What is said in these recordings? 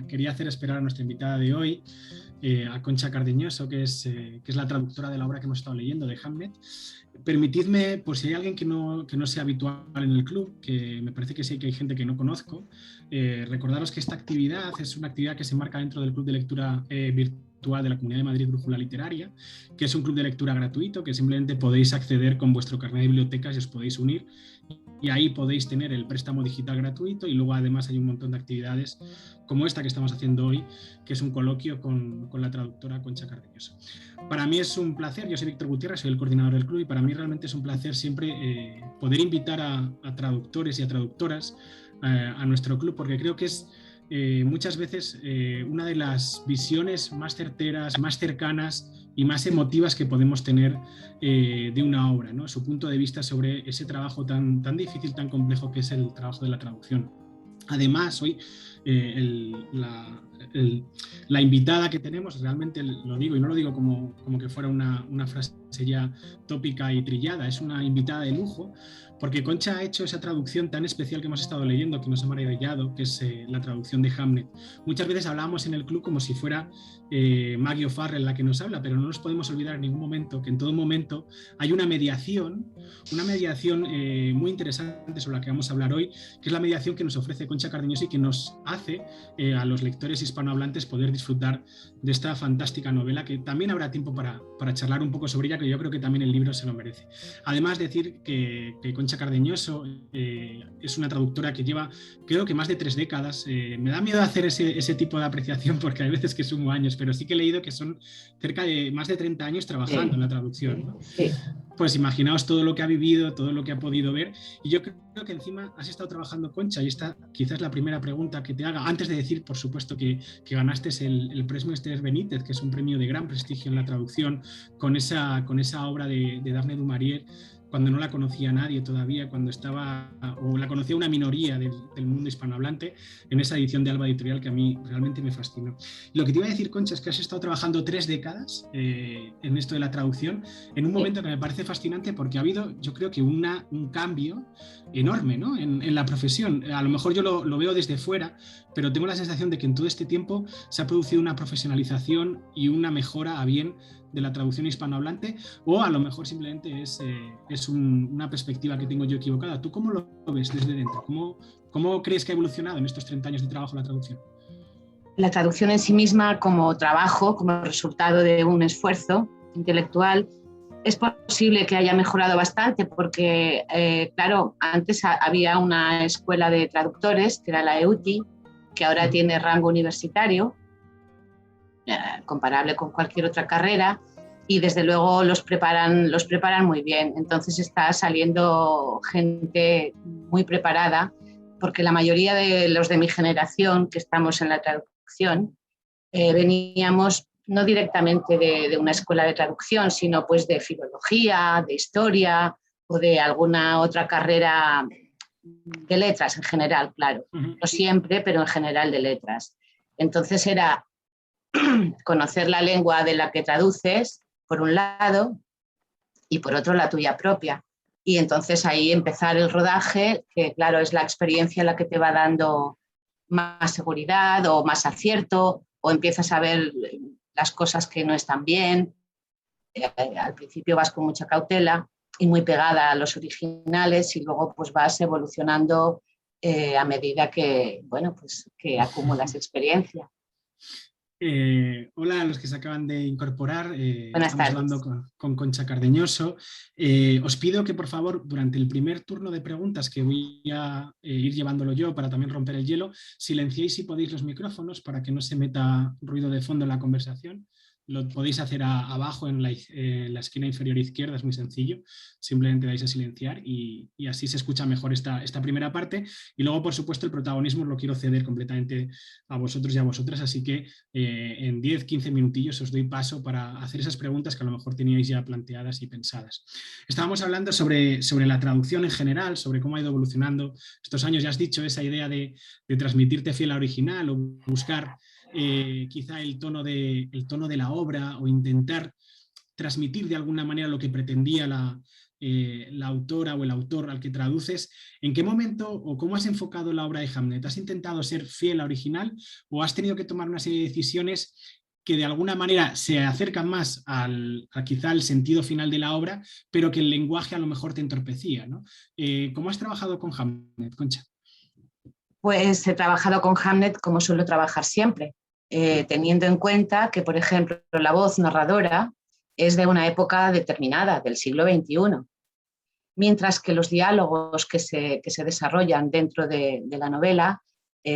quería hacer esperar a nuestra invitada de hoy, a Concha Cardeñoso, que es la traductora de la obra que hemos estado leyendo, de Hamlet. Permitidme, por si hay alguien que no sea habitual en el club, que me parece que sí que hay gente que no conozco, recordaros que esta actividad es una actividad que se enmarca dentro del Club de Lectura Virtual de la Comunidad de Madrid Brújula Literaria, que es un club de lectura gratuito que simplemente podéis acceder con vuestro carnet de bibliotecas y os podéis unir. Y ahí podéis tener el préstamo digital gratuito y luego además hay un montón de actividades como esta que estamos haciendo hoy, que es un coloquio con la traductora Concha Cardeñoso. Para mí es un placer, yo soy Víctor Gutiérrez, soy el coordinador del club y para mí realmente es un placer siempre poder invitar a traductores y a traductoras a nuestro club, porque creo que es muchas veces una de las visiones más certeras, más cercanas y más emotivas que podemos tener de una obra, ¿no? Su punto de vista sobre ese trabajo tan difícil, tan complejo que es el trabajo de la traducción. Además, hoy la invitada que tenemos, realmente lo digo y no lo digo como que fuera una frase ya tópica y trillada, es una invitada de lujo, porque Concha ha hecho esa traducción tan especial que hemos estado leyendo, que nos ha maravillado, que es la traducción de Hamlet. Muchas veces hablábamos en el club como si fuera Maggie O'Farrell la que nos habla, pero no nos podemos olvidar en ningún momento que en todo momento hay una mediación muy interesante sobre la que vamos a hablar hoy, que es la mediación que nos ofrece Concha Cardeñoso y que nos hace a los lectores hispanohablantes poder disfrutar de esta fantástica novela, que también habrá tiempo para charlar un poco sobre ella, que yo creo que también el libro se lo merece. Además, decir que Concha Cardeñoso es una traductora que lleva, creo que más de 3 décadas. Me da miedo hacer ese tipo de apreciación porque hay veces que sumo años, pero sí que he leído que son cerca de más de 30 años trabajando en la traducción, ¿no? Sí. Pues imaginaos todo lo que ha vivido, todo lo que ha podido ver. Y yo creo que encima has estado trabajando, Concha, y esta quizás la primera pregunta que te haga, antes de decir, por supuesto, que ganaste el premio Esther Benítez, que es un premio de gran prestigio en la traducción, con esa obra de Daphne du Maurier, cuando no la conocía nadie todavía, cuando estaba, o la conocía una minoría del mundo hispanohablante, en esa edición de Alba Editorial que a mí realmente me fascinó. Y lo que te iba a decir, Concha, es que has estado trabajando 3 décadas en esto de la traducción, en un momento que me parece fascinante porque ha habido, yo creo que un cambio enorme, ¿no? en la profesión. A lo mejor yo lo veo desde fuera, pero tengo la sensación de que en todo este tiempo se ha producido una profesionalización y una mejora a bien de la traducción hispanohablante, o a lo mejor simplemente es una perspectiva que tengo yo equivocada. ¿Tú cómo lo ves desde dentro? ¿Cómo crees que ha evolucionado en estos 30 años de trabajo la traducción? La traducción en sí misma como trabajo, como resultado de un esfuerzo intelectual, es posible que haya mejorado bastante porque, claro, antes había una escuela de traductores, que era la EUTI, que ahora tiene rango universitario, comparable con cualquier otra carrera, y desde luego los preparan muy bien. Entonces está saliendo gente muy preparada, porque la mayoría de los de mi generación que estamos en la traducción veníamos no directamente de una escuela de traducción, sino pues de filología, de historia o de alguna otra carrera de letras en general, claro. No siempre, pero en general de letras. Entonces era conocer la lengua de la que traduces, por un lado, y por otro la tuya propia. Y entonces ahí empezar el rodaje, que claro, es la experiencia la que te va dando más seguridad o más acierto, o empiezas a ver las cosas que no están bien. Al principio vas con mucha cautela y muy pegada a los originales y luego pues vas evolucionando a medida que, bueno, pues que acumulas experiencia. Hola a los que se acaban de incorporar. Buenas Estamos tardes. hablando con Concha Cardeñoso. Os pido que por favor durante el primer turno de preguntas, que voy a ir llevándolo yo para también romper el hielo, silenciéis si podéis los micrófonos para que no se meta ruido de fondo en la conversación. Lo podéis hacer abajo en la esquina inferior izquierda, es muy sencillo. Simplemente dais a silenciar y así se escucha mejor esta primera parte. Y luego, por supuesto, el protagonismo lo quiero ceder completamente a vosotros y a vosotras, así que en 10-15 minutillos os doy paso para hacer esas preguntas que a lo mejor teníais ya planteadas y pensadas. Estábamos hablando sobre la traducción en general, sobre cómo ha ido evolucionando estos años. Ya has dicho esa idea de transmitirte fiel al original o buscar quizá el tono de la obra o intentar transmitir de alguna manera lo que pretendía la la autora o el autor al que traduces, ¿en qué momento o cómo has enfocado la obra de Hamlet? ¿Has intentado ser fiel al original o has tenido que tomar una serie de decisiones que de alguna manera se acercan más a quizá al sentido final de la obra, pero que el lenguaje a lo mejor te entorpecía, ¿no? ¿Cómo has trabajado con Hamlet, Concha? Pues he trabajado con Hamlet como suelo trabajar siempre, teniendo en cuenta que, por ejemplo, la voz narradora es de una época determinada, del siglo XXI, mientras que los diálogos que se desarrollan dentro de la novela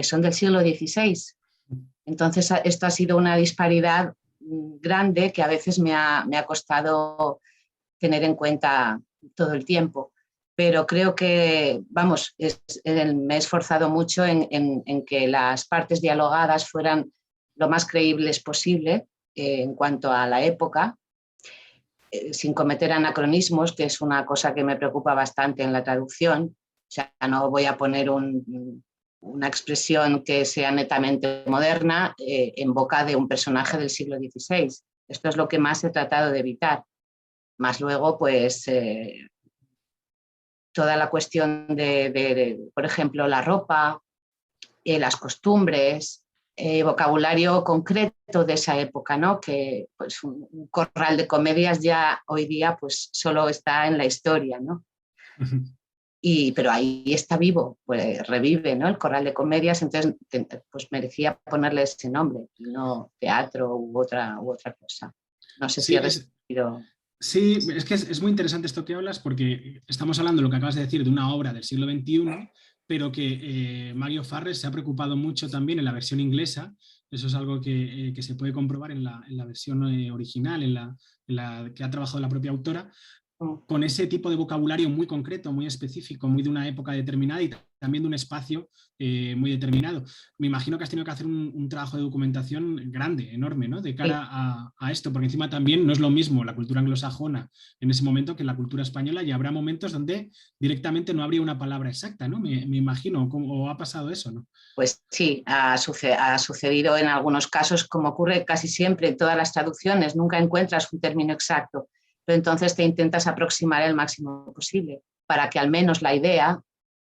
son del siglo XVI. Entonces, esto ha sido una disparidad grande que a veces me ha costado tener en cuenta todo el tiempo. Pero creo que, vamos, me he esforzado mucho en que las partes dialogadas fueran lo más creíbles posible en cuanto a la época, sin cometer anacronismos, que es una cosa que me preocupa bastante en la traducción. O sea, no voy a poner una expresión que sea netamente moderna en boca de un personaje del siglo XVI. Esto es lo que más he tratado de evitar. Más luego, pues, toda la cuestión por ejemplo, la ropa, las costumbres, vocabulario concreto de esa época, ¿no? Que pues, un corral de comedias ya hoy día pues, solo está en la historia, ¿no? Pero ahí está vivo, pues revive, ¿no? El corral de comedias, entonces pues merecía ponerle ese nombre, no teatro u otra cosa. No sé si Sí, he respondido. sí, es que es muy interesante esto que hablas porque estamos hablando, lo que acabas de decir, de una obra del siglo XXI, pero que Mario Farres se ha preocupado mucho también en la versión inglesa. Eso es algo que se puede comprobar en la versión original, en la que ha trabajado la propia autora, con ese tipo de vocabulario muy concreto, muy específico, muy de una época determinada y también de un espacio muy determinado. Me imagino que has tenido que hacer un trabajo de documentación grande, enorme, ¿no? De cara a esto, porque encima también no es lo mismo la cultura anglosajona en ese momento que la cultura española, y habrá momentos donde directamente no habría una palabra exacta, ¿no? Me imagino, o ha pasado eso, ¿no? Pues sí, ha sucedido en algunos casos, como ocurre casi siempre en todas las traducciones, nunca encuentras un término exacto, pero entonces te intentas aproximar el máximo posible para que al menos la idea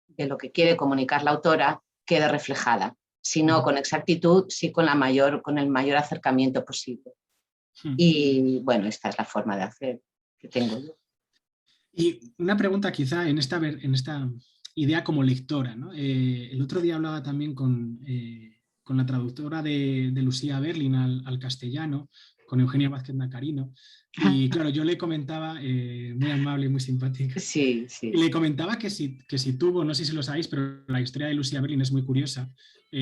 de lo que quiere comunicar la autora quede reflejada, si no con exactitud, sí con el mayor acercamiento posible. Y bueno, esta es la forma de hacer que tengo yo. Y una pregunta quizá en esta idea como lectora, ¿no? El otro día hablaba también con la traductora de Lucía Berlin al castellano, con Eugenia Vázquez Nacarino, y claro, yo le comentaba, muy amable y muy simpática, Sí, sí. y le comentaba que si tuvo, no sé si lo sabéis, pero la historia de Lucía Berlin es muy curiosa,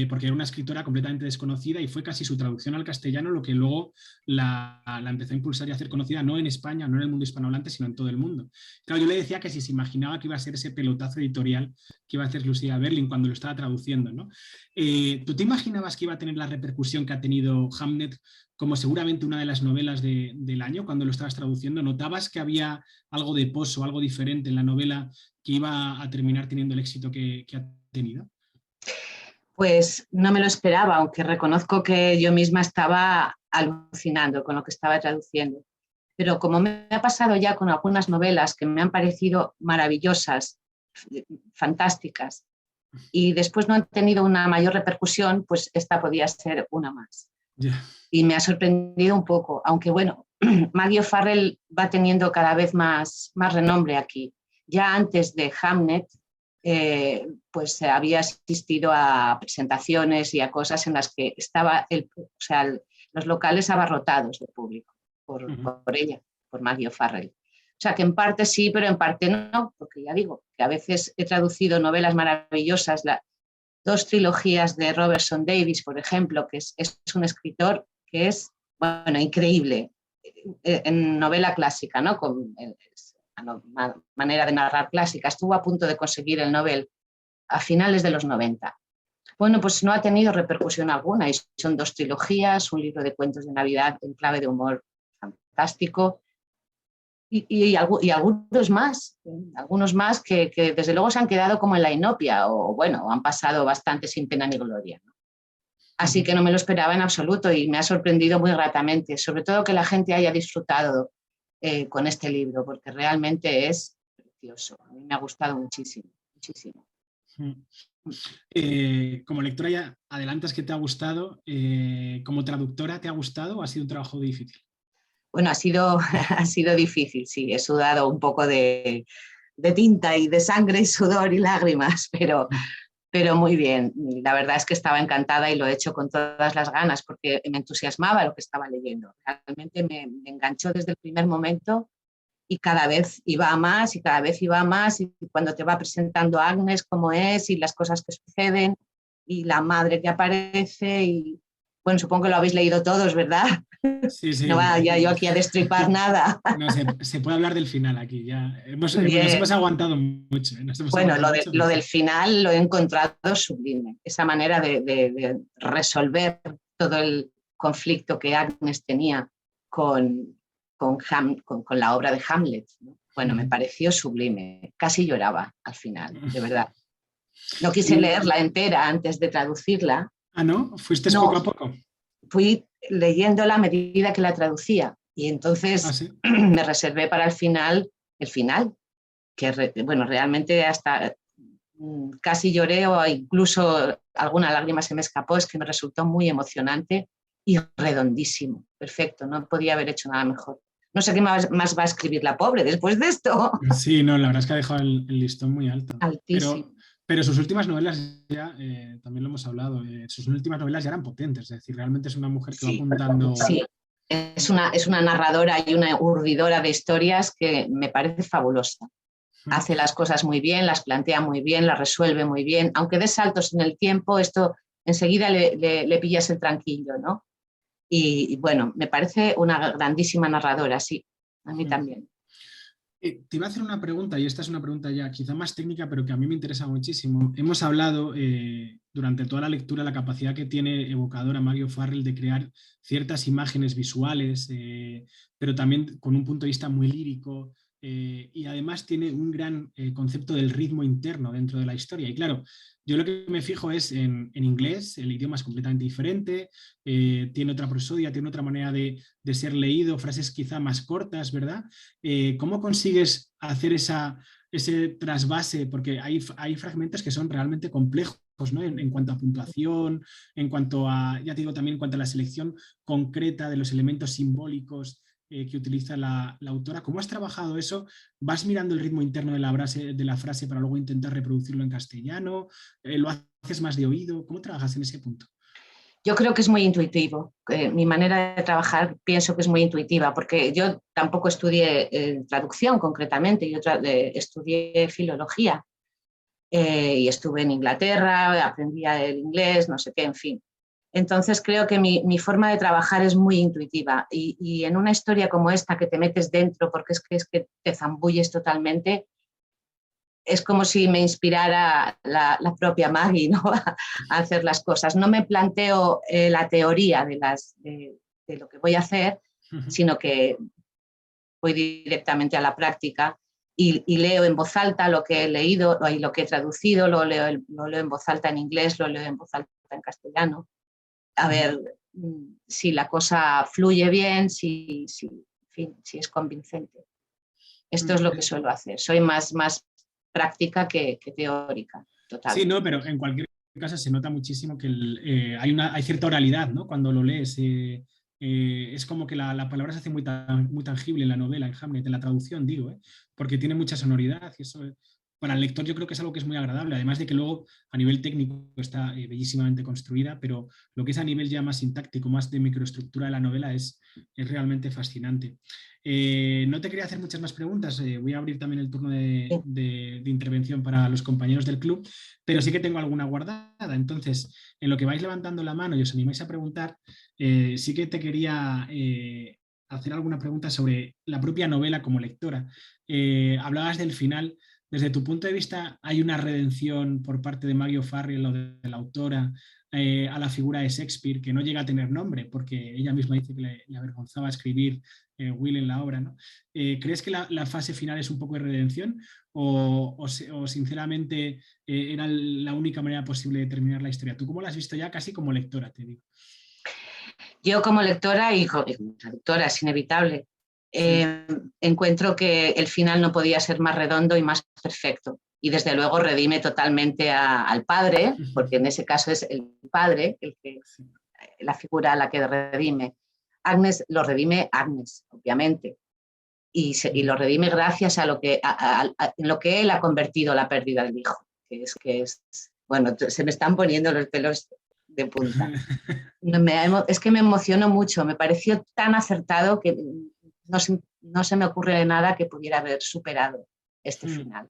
porque era una escritora completamente desconocida y fue casi su traducción al castellano lo que luego la empezó a impulsar y a hacer conocida, no en España, no en el mundo hispanohablante, sino en todo el mundo. Claro, yo le decía que si se imaginaba que iba a ser ese pelotazo editorial que iba a hacer Lucía Berlin cuando lo estaba traduciendo, ¿no? ¿Tú te imaginabas que iba a tener la repercusión que ha tenido Hamlet como seguramente una de las novelas del año cuando lo estabas traduciendo? ¿Notabas que había algo de pozo, algo diferente en la novela que iba a terminar teniendo el éxito que ha tenido? Pues no me lo esperaba, aunque reconozco que yo misma estaba alucinando con lo que estaba traduciendo. Pero como me ha pasado ya con algunas novelas que me han parecido maravillosas, fantásticas, y después no han tenido una mayor repercusión, pues esta podía ser una más. Yeah. Y me ha sorprendido un poco, aunque bueno, Maggie O'Farrell va teniendo cada vez más renombre aquí. Ya antes de Hamlet, pues había asistido a presentaciones y a cosas en las que estaba los locales abarrotados de público por ella, por Maggie O'Farrell. O sea que en parte sí, pero en parte no, porque ya digo que a veces he traducido novelas maravillosas, 2 trilogías de Robertson Davies, por ejemplo, que es un escritor que es, bueno, increíble en novela clásica, ¿no? Con una manera de narrar clásica. Estuvo a punto de conseguir el Nobel a finales de los 90. Bueno, pues no ha tenido repercusión alguna y son 2 trilogías, un libro de cuentos de Navidad en clave de humor fantástico y algunos más que desde luego se han quedado como en la inopia o bueno, han pasado bastante sin pena ni gloria, ¿no? Así que no me lo esperaba en absoluto y me ha sorprendido muy gratamente, sobre todo que la gente haya disfrutado con este libro, porque realmente es precioso. A mí me ha gustado muchísimo, muchísimo. Como lectora ya adelantas que te ha gustado. ¿Como traductora te ha gustado o ha sido un trabajo difícil? Bueno, ha sido difícil, sí. He sudado un poco de tinta y de sangre y sudor y lágrimas, pero muy bien. La verdad es que estaba encantada y lo he hecho con todas las ganas porque me entusiasmaba lo que estaba leyendo. Realmente me enganchó desde el primer momento y cada vez iba a más y cada vez iba a más, y cuando te va presentando a Agnes cómo es y las cosas que suceden y la madre que aparece y bueno, supongo que lo habéis leído todos, ¿verdad? Sí, No sí. va ya yo aquí a destripar nada. No, se puede hablar del final aquí. Ya nos hemos Bien. aguantado mucho. Nos hemos Bueno, aguantado mucho. lo del final lo he encontrado sublime. Esa manera de resolver todo el conflicto que Agnes tenía con la obra de Hamlet, ¿no? Bueno, me pareció sublime. Casi lloraba al final, de verdad. No quise Y, leerla entera antes de traducirla. ¿no? ¿Fuiste No, poco a poco? fui leyéndola a medida que la traducía y Ah, entonces sí. me reservé para el final, que bueno, realmente hasta casi lloré o incluso alguna lágrima se me escapó, es que me resultó muy emocionante y redondísimo, perfecto, no podía haber hecho nada mejor. No sé qué más va a escribir la pobre después de esto. Sí, no, la verdad es que ha dejado el listón muy alto. Altísimo. Pero sus últimas novelas ya, también lo hemos hablado, sus últimas novelas ya eran potentes, es decir, realmente es una mujer que va Sí, apuntando. sí. Es una narradora y una urdidora de historias que me parece fabulosa. Hace las cosas muy bien, las plantea muy bien, las resuelve muy bien. Aunque dé saltos en el tiempo, esto enseguida le pillas el tranquillo, ¿no? Y bueno, me parece una grandísima narradora, sí, a mí también. Te iba a hacer una pregunta, y esta es una pregunta ya quizá más técnica, pero que a mí me interesa muchísimo. Hemos hablado durante toda la lectura la capacidad que tiene evocadora Mario Farrell de crear ciertas imágenes visuales, pero también con un punto de vista muy lírico, y además tiene un gran concepto del ritmo interno dentro de la historia. Y claro, yo lo que me fijo es en inglés, el idioma es completamente diferente, tiene otra prosodia, tiene otra manera de ser leído, frases quizá más cortas, ¿verdad? ¿Cómo consigues hacer ese trasvase? Porque hay fragmentos que son realmente complejos, ¿no? En cuanto a puntuación, en cuanto a, ya te digo, también en cuanto a la selección concreta de los elementos simbólicos que utiliza la autora. ¿Cómo has trabajado eso? ¿Vas mirando el ritmo interno de la frase para luego intentar reproducirlo en castellano? ¿Lo haces más de oído? ¿Cómo trabajas en ese punto? Yo creo que es muy intuitivo. Mi manera de trabajar pienso que es muy intuitiva, porque yo tampoco estudié traducción concretamente, yo estudié filología y estuve en Inglaterra, aprendía el inglés, no sé qué, en fin. Entonces creo que mi forma de trabajar es muy intuitiva y en una historia como esta que te metes dentro porque es que te zambulles totalmente, es como si me inspirara la propia Maggie, ¿no? A hacer las cosas. No me planteo la teoría de lo que voy a hacer, sino que voy directamente a la práctica y leo en voz alta lo que he leído y lo que he traducido, lo leo en voz alta en inglés, lo leo en voz alta en castellano. A ver si la cosa fluye bien, en fin, si es convincente. Esto es lo que suelo hacer. Soy más práctica que teórica, Sí, no, totalmente. pero en cualquier caso se nota muchísimo que hay cierta oralidad, ¿no? Cuando lo lees. Es como que la palabra se hace muy tangible en la novela, en Hamlet, en la traducción, digo, porque tiene mucha sonoridad y eso para el lector yo creo que es algo que es muy agradable, además de que luego a nivel técnico está bellísimamente construida, pero lo que es a nivel ya más sintáctico, más de microestructura de la novela es realmente fascinante. No te quería hacer muchas más preguntas, voy a abrir también el turno de intervención para los compañeros del club, pero sí que tengo alguna guardada. Entonces, en lo que vais levantando la mano y os animáis a preguntar, sí que te quería hacer alguna pregunta sobre la propia novela como lectora. Hablabas del final. Desde tu punto de vista, ¿hay una redención por parte de Maggie O'Farrell o de la autora a la figura de Shakespeare, que no llega a tener nombre, porque ella misma dice que le avergonzaba escribir Will en la obra, ¿no? ¿Crees que la fase final es un poco de redención o sinceramente era la única manera posible de terminar la historia? ¿Tú cómo la has visto ya casi como lectora, te digo? Yo como lectora y como traductora es inevitable. encuentro que el final no podía ser más redondo y más perfecto. Y desde luego redime totalmente al padre, porque en ese caso es el padre la figura a la que redime. Agnes lo redime Agnes, obviamente, y lo redime gracias a lo que él ha convertido la pérdida del hijo, que es bueno, se me están poniendo los pelos de punta. Es que me emocionó mucho, me pareció tan acertado que no se me ocurre nada que pudiera haber superado este final.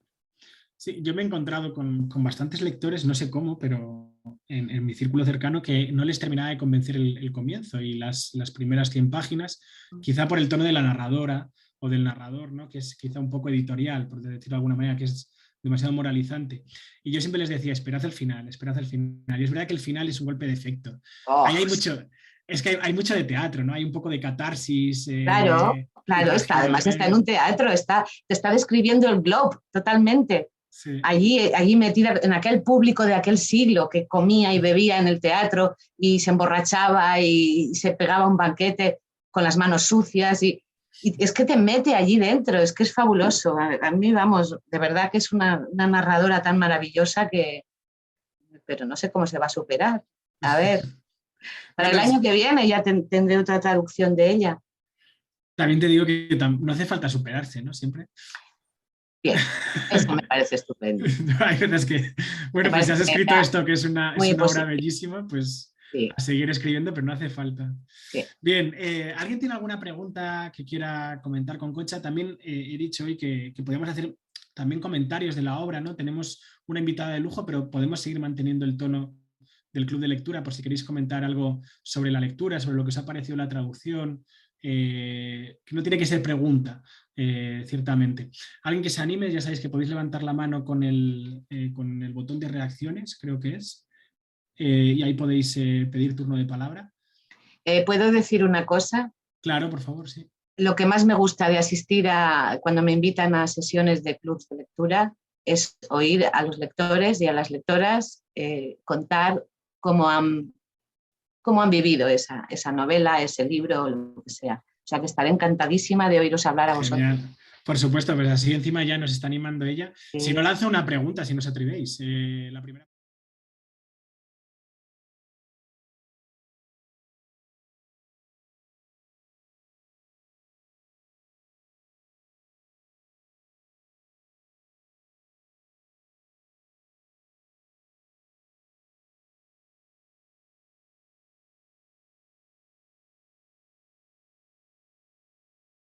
Sí, yo me he encontrado con bastantes lectores, no sé cómo, pero en mi círculo cercano, que no les terminaba de convencer el comienzo y las primeras 100 páginas, quizá por el tono de la narradora o del narrador, ¿no? Que es quizá un poco editorial, por decirlo de alguna manera, que es demasiado moralizante. Y yo siempre les decía, esperad el final, esperad el final. Y es verdad que el final es un golpe de efecto. Ahí hay mucho... Es que hay mucho de teatro, ¿no? Hay un poco de catarsis. Claro, además está en un teatro, te está describiendo el Globe totalmente. Sí. Allí metida en aquel público de aquel siglo que comía y bebía en el teatro y se emborrachaba y se pegaba un banquete con las manos sucias y es que te mete allí dentro, es que es fabuloso. A mí, vamos, de verdad que es una narradora tan maravillosa pero no sé cómo se va a superar. A ver... Para el año que viene ya tendré otra traducción de ella. También te digo que no hace falta superarse, ¿no? Siempre. Bien, eso me parece estupendo. Hay veces que, bueno, pues si has escrito esto, que es una obra bellísima, pues sí, a seguir escribiendo, pero no hace falta. Sí. Bien, ¿alguien tiene alguna pregunta que quiera comentar con Concha? También he dicho hoy que podemos hacer también comentarios de la obra, ¿no? Tenemos una invitada de lujo, pero podemos seguir manteniendo el tono del club de lectura, por si queréis comentar algo sobre la lectura, sobre lo que os ha parecido la traducción, que no tiene que ser pregunta, ciertamente. Alguien que se anime, ya sabéis que podéis levantar la mano con el botón de reacciones, creo que es, y ahí podéis pedir turno de palabra. ¿Puedo decir una cosa? Claro, por favor, sí. Lo que más me gusta de asistir cuando me invitan a sesiones de clubs de lectura es oír a los lectores y a las lectoras contar cómo han vivido esa novela, ese libro o lo que sea. O sea que estaré encantadísima de oíros hablar a vosotros. Por supuesto, pues así encima ya nos está animando ella. Si no, lanza una pregunta, si no os atrevéis. La primera...